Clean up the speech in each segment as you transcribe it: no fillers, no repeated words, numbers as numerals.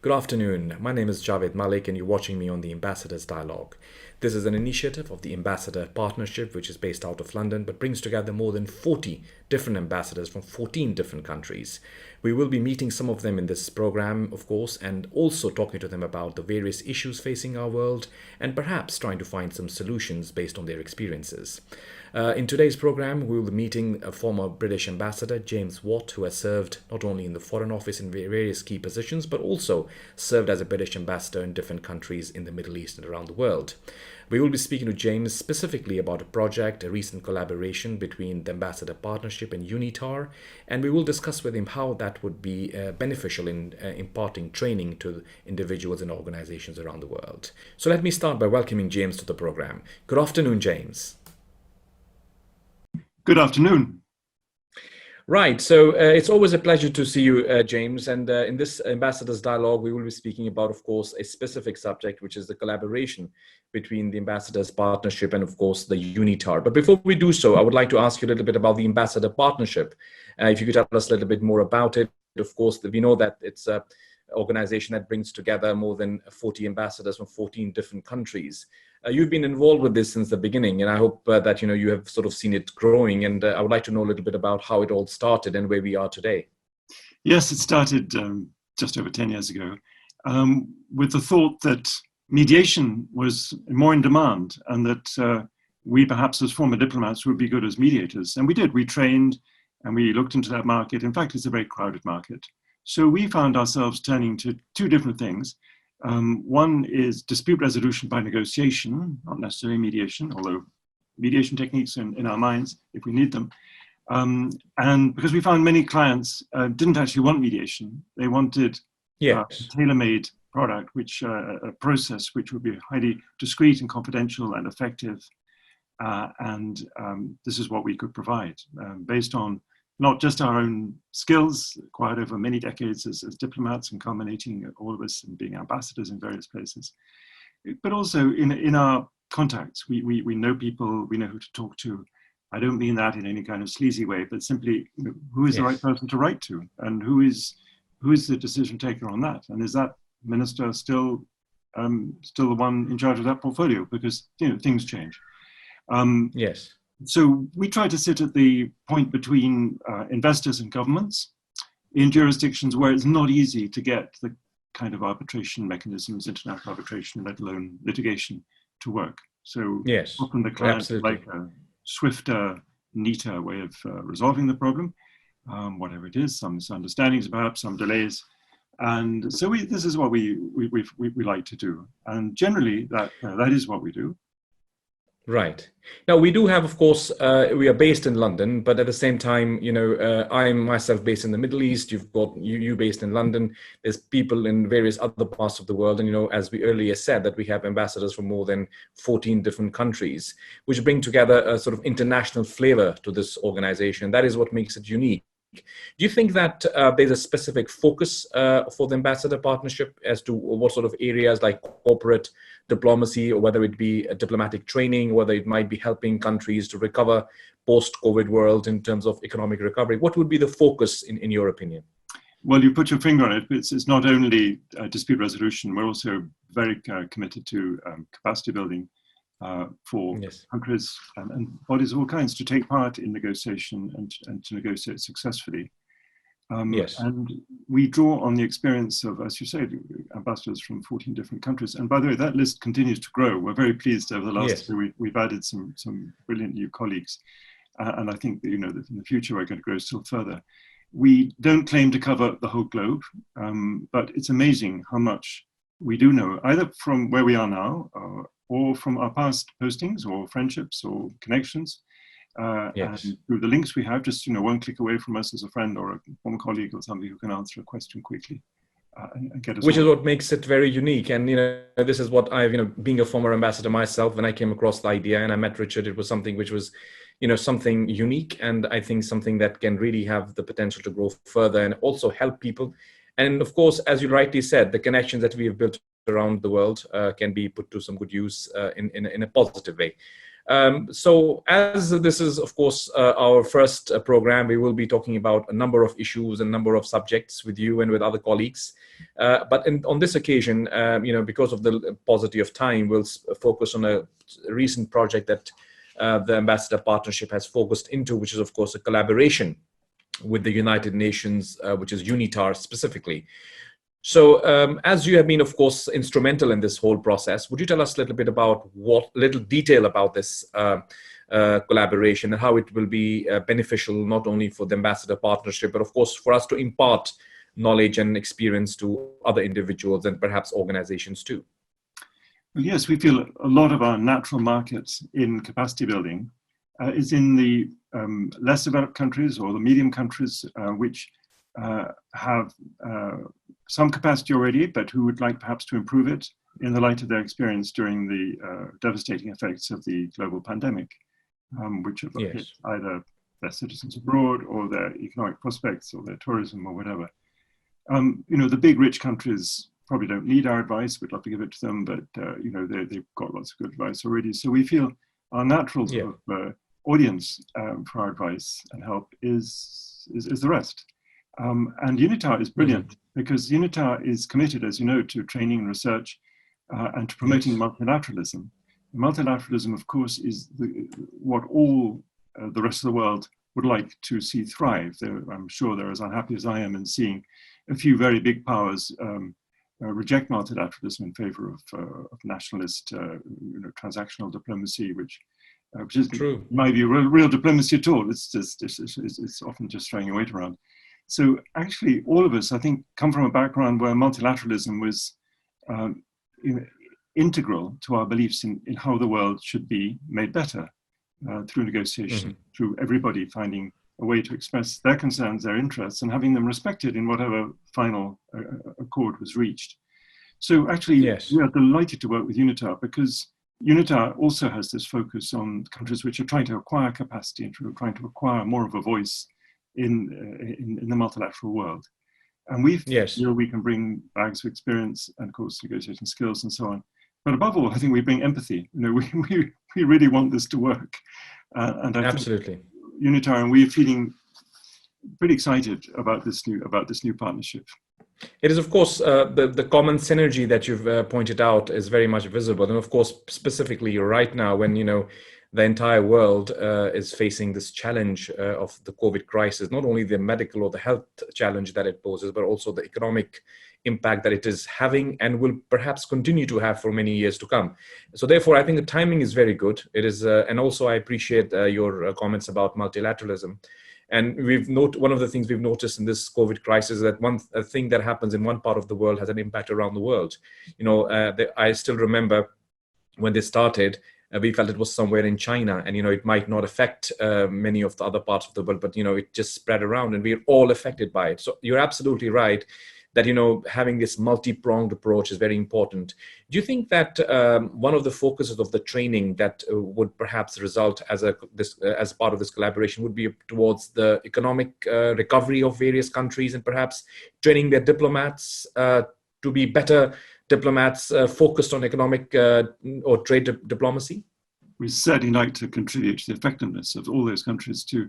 Good afternoon. My name is Javed Malik, and you're watching me on the Ambassadors Dialogue. This is an initiative of the Ambassador Partnership, which is based out of London but brings together more than 40 different ambassadors from 14 different countries. We will be meeting some of them in this program, of course, and also talking to them about the various issues facing our world and perhaps trying to find some solutions based on their experiences. In today's program, we will be meeting a former British ambassador, James Watt, who has served not only in the Foreign Office in various key positions, but also served as a British ambassador in different countries in the Middle East and around the world. We will be speaking to James specifically about a project, a recent collaboration between the Ambassador Partnership and UNITAR, and we will discuss with him how that would be beneficial in imparting training to individuals and organizations around the world. So let me start by welcoming James to the program. Good afternoon, James. Good afternoon. Right. So it's always a pleasure to see you, James. And in this Ambassadors Dialogue, we will be speaking about, of course, a specific subject, which is the collaboration between the Ambassadors Partnership and, of course, the UNITAR. But before we do so, I would like to ask you a little bit about the Ambassador Partnership. If you could tell us a little bit more about it. Of course, we know that it's an organization that brings together more than 40 ambassadors from 14 different countries. You've been involved with this since the beginning, and I hope that you have sort of seen it growing. And I would like to know a little bit about how it all started and where we are today. Yes, it started just over 10 years ago with the thought that mediation was more in demand and that we perhaps as former diplomats would be good as mediators. And we did. We trained and we looked into that market. In fact, it's a very crowded market. So we found ourselves turning to two different things. One is dispute resolution by negotiation, not necessarily mediation, although mediation techniques in our minds, if we need them. And because we found many clients didn't actually want mediation, they wanted a tailor-made product, a process which would be highly discreet and confidential and effective. And this is what we could provide based on not just our own skills acquired over many decades as diplomats and culminating all of us in being ambassadors in various places, but also in our contacts. We know people, we know who to talk to. I don't mean that in any kind of sleazy way, but simply who is the right person to write to, and who is the decision taker on that, and is that minister still the one in charge of that portfolio? Because things change. Yes. So we try to sit at the point between investors and governments in jurisdictions where it's not easy to get the kind of arbitration mechanisms, international arbitration, let alone litigation, to work. So often the clients like a swifter, neater way of resolving the problem, whatever it is, some misunderstandings, perhaps some delays. And so this is what we like to do. And generally that is what we do. Right. Now, we do have, of course, we are based in London, but at the same time, I'm myself based in the Middle East. You've got you based in London. There's people in various other parts of the world. And, as we earlier said, that we have ambassadors from more than 14 different countries, which bring together a sort of international flavor to this organization. That is what makes it unique. Do you think that there's a specific focus for the Ambassador Partnership as to what sort of areas like corporate diplomacy, or whether it be diplomatic training, whether it might be helping countries to recover post-COVID world in terms of economic recovery? What would be the focus in your opinion? Well, you put your finger on it. It's not only dispute resolution. We're also very committed to capacity building for countries and bodies of all kinds to take part in negotiation and to negotiate successfully. And we draw on the experience of, as you said, ambassadors from 14 different countries. And by the way, that list continues to grow. We're very pleased over the last year. We've added some brilliant new colleagues. And I think that, that in the future, we're going to grow still further. We don't claim to cover the whole globe, but it's amazing how much we do know, either from where we are now, or from our past postings or friendships or connections. And through the links we have, just one click away from us as a friend or a former colleague or somebody who can answer a question quickly and get us. Which is what makes it very unique. And this is what I've being a former ambassador myself, when I came across the idea and I met Richard, it was something which was something unique, and I think something that can really have the potential to grow further and also help people. And of course, as you rightly said, the connections that we have built around the world can be put to some good use in a positive way. So as this is, of course, our first program, we will be talking about a number of issues and number of subjects with you and with other colleagues. But on this occasion, because of the paucity of time, we'll focus on a recent project that the Ambassador Partnership has focused into, which is, of course, a collaboration with the United Nations, which is UNITAR specifically. So as you have been, of course, instrumental in this whole process, would you tell us a little bit about little detail about this collaboration and how it will be beneficial not only for the Ambassador Partnership, but of course for us to impart knowledge and experience to other individuals and perhaps organizations too? Well, yes, we feel a lot of our natural markets in capacity building is in the less developed countries or the medium countries, which have some capacity already, but who would like perhaps to improve it in the light of their experience during the devastating effects of the global pandemic, which have hit either their citizens abroad or their economic prospects or their tourism or whatever. The big rich countries probably don't need our advice. We'd love to give it to them, but they've got lots of good advice already. So we feel our natural sort of, audience for our advice and help is the rest. And UNITAR is brilliant because UNITAR is committed, as you know, to training and research and to promoting multilateralism. Multilateralism, of course, is what all the rest of the world would like to see thrive. I'm sure they're as unhappy as I am in seeing a few very big powers reject multilateralism in favor of nationalist, transactional diplomacy, which isn't, in my view, real diplomacy at all. It's often just throwing your weight around. So actually, all of us, I think, come from a background where multilateralism was integral to our beliefs in how the world should be made better through negotiation, through everybody finding a way to express their concerns, their interests, and having them respected in whatever final accord was reached. So actually, we are delighted to work with UNITAR because UNITAR also has this focus on countries which are trying to acquire capacity and trying to acquire more of a voice in the multilateral world. And we feel we can bring bags of experience and, of course, negotiation skills and so on. But above all, I think we bring empathy. We really want this to work. And I absolutely. think UNITAR and we are feeling pretty excited about this new partnership. It is, of course, the common synergy that you've pointed out is very much visible. And of course, specifically right now when, the entire world is facing this challenge of the COVID crisis, not only the medical or the health challenge that it poses, but also the economic impact that it is having and will perhaps continue to have for many years to come. So therefore, I think the timing is very good. It is, and also I appreciate your comments about multilateralism. And one of the things we've noticed in this COVID crisis is that one thing that happens in one part of the world has an impact around the world. I still remember when they started, we felt it was somewhere in China, and it might not affect many of the other parts of the world, but it just spread around, and we're all affected by it. So you're absolutely right that having this multi-pronged approach is very important. Do you think that one of the focuses of the training that would perhaps result as part of this collaboration would be towards the economic recovery of various countries and perhaps training their diplomats to be better diplomats focused on economic or trade diplomacy? We certainly like to contribute to the effectiveness of all those countries to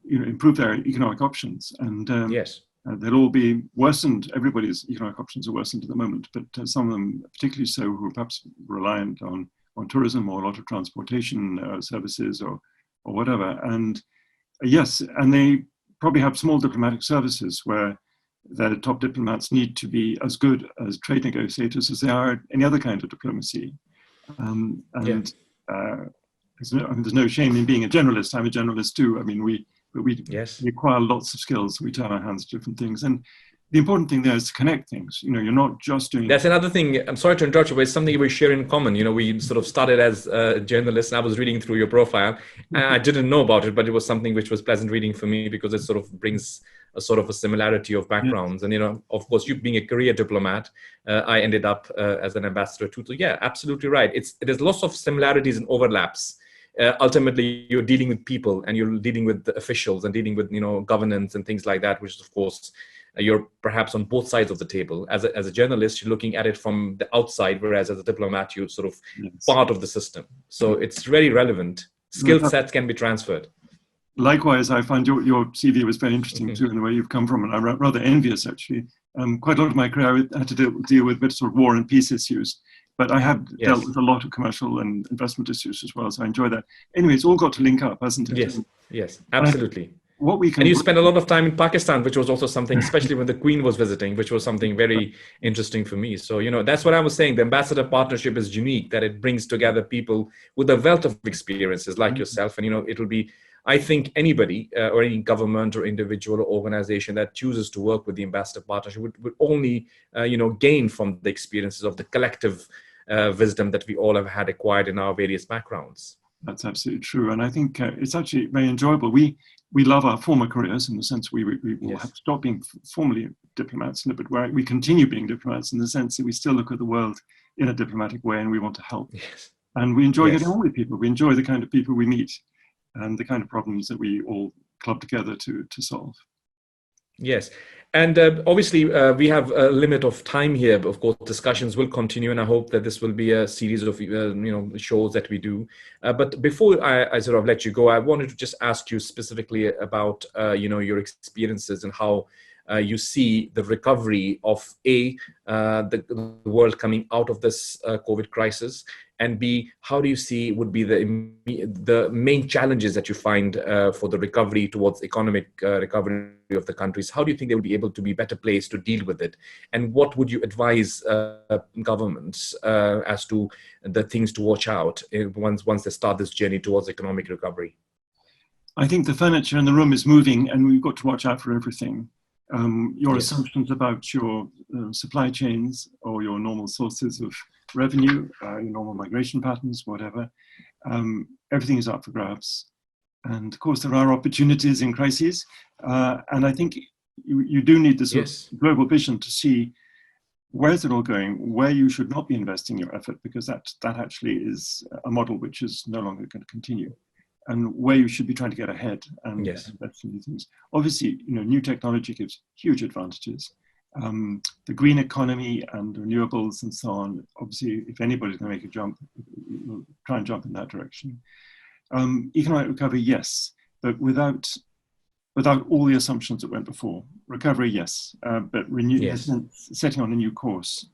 improve their economic options. And they'll all be worsened. Everybody's economic options are worsened at the moment, but some of them, particularly so, who are perhaps reliant on tourism or a lot of transportation services or whatever. And and they probably have small diplomatic services where their top diplomats need to be as good as trade negotiators as they are any other kind of diplomacy. There's no shame in being a generalist. I'm a generalist too. I mean, we acquire lots of skills. We turn our hands to different things. And the important thing there is to connect things. You're not just doing... That's another thing. I'm sorry to interrupt you, but it's something we share in common. We sort of started as journalists, and I was reading through your profile. And I didn't know about it, but it was something which was pleasant reading for me because it sort of brings a sort of a similarity of backgrounds. And, of course, you being a career diplomat, I ended up as an ambassador too. So yeah, absolutely right. There's lots of similarities and overlaps ultimately you're dealing with people, and you're dealing with the officials, and dealing with governance and things like that, which is, of course, you're perhaps on both sides of the table. As a journalist, you're looking at it from the outside, whereas as a diplomat, you're sort of part of the system. So it's very relevant. Skill sets can be transferred. Likewise, I find your CV was very interesting too, in the way you've come from, and I'm rather envious actually. Quite a lot of my career I had to deal with sort of war and peace issues, but I have dealt with a lot of commercial and investment issues as well, so I enjoy that. Anyway, it's all got to link up, hasn't it? Yes, absolutely. And you spent a lot of time in Pakistan, which was also something, especially when the Queen was visiting, which was something very interesting for me. So, that's what I was saying. The ambassador partnership is unique, that it brings together people with a wealth of experiences like yourself. And, it'll be, I think, anybody or any government or individual or organization that chooses to work with the ambassador partnership would only, gain from the experiences of the collective wisdom that we all have had acquired in our various backgrounds. That's absolutely true. And I think it's actually very enjoyable. We love our former careers, in the sense we will have stopped being formally diplomats, but we continue being diplomats in the sense that we still look at the world in a diplomatic way, and we want to help. And we enjoy getting on with people. We enjoy the kind of people we meet and the kind of problems that we all club together to solve. Yes. And obviously, we have a limit of time here. But of course, discussions will continue, and I hope that this will be a series of shows that we do. But before I sort of let you go, I wanted to just ask you specifically about your experiences and how you see the recovery of the world coming out of this COVID crisis, and B, how do you see would be the main challenges that you find for the recovery towards economic recovery of the countries? How do you think they will be able to be better placed to deal with it? And what would you advise governments as to the things to watch out once they start this journey towards economic recovery? I think the furniture in the room is moving, and we've got to watch out for everything. Your assumptions about your supply chains or your normal sources of revenue, your normal migration patterns, whatever, everything is up for grabs. And of course, there are opportunities in crises. And I think you do need this global vision to see where's it all going, where you should not be investing your effort, because that actually is a model which is no longer going to continue, and where you should be trying to get ahead and invest in these things. Obviously, new technology gives huge advantages. The green economy and renewables and so on, obviously, if anybody's going to make a jump, we'll try and jump in that direction. Economic recovery, yes, but without all the assumptions that went before. Recovery, yes, but setting on a new course.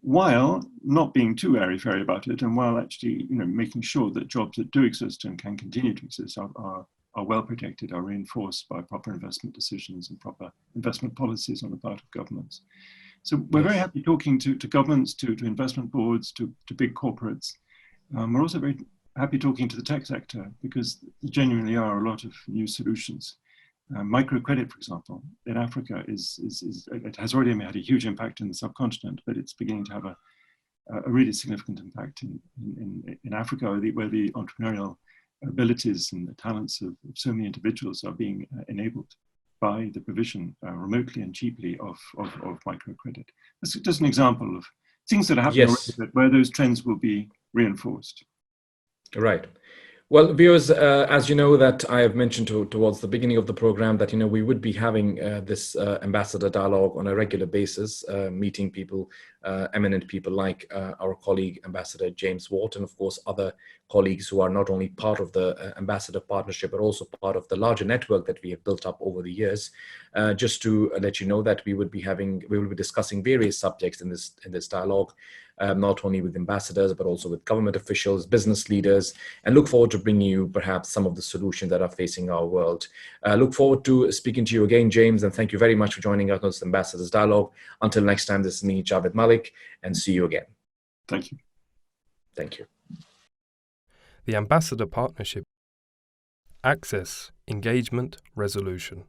While not being too airy-fairy about it, and while actually, making sure that jobs that do exist and can continue to exist are well protected, are reinforced by proper investment decisions and proper investment policies on the part of governments. So we're very happy talking to governments, to investment boards, to big corporates. We're also very happy talking to the tech sector, because there genuinely are a lot of new solutions. Microcredit, for example, in Africa it has already had a huge impact in the subcontinent, but it's beginning to have a really significant impact in Africa, where the entrepreneurial abilities and the talents of so many individuals are being enabled by the provision remotely and cheaply of microcredit. That's just an example of things that are happening already, but where those trends will be reinforced. Right. Well, viewers, as you know, that I have mentioned towards the beginning of the program that, we would be having this ambassador dialogue on a regular basis, meeting people, eminent people like our colleague, Ambassador James Watt, and of course, other colleagues who are not only part of the ambassador partnership, but also part of the larger network that we have built up over the years. Just to let you know that we will be discussing various subjects in this dialogue. Not only with ambassadors, but also with government officials, business leaders, and look forward to bringing you perhaps some of the solutions that are facing our world. Look forward to speaking to you again, James, and thank you very much for joining us on this Ambassadors Dialogue. Until next time, this is me, Javed Malik, and see you again. Thank you. Thank you. The Ambassador Partnership. Access, engagement, resolution.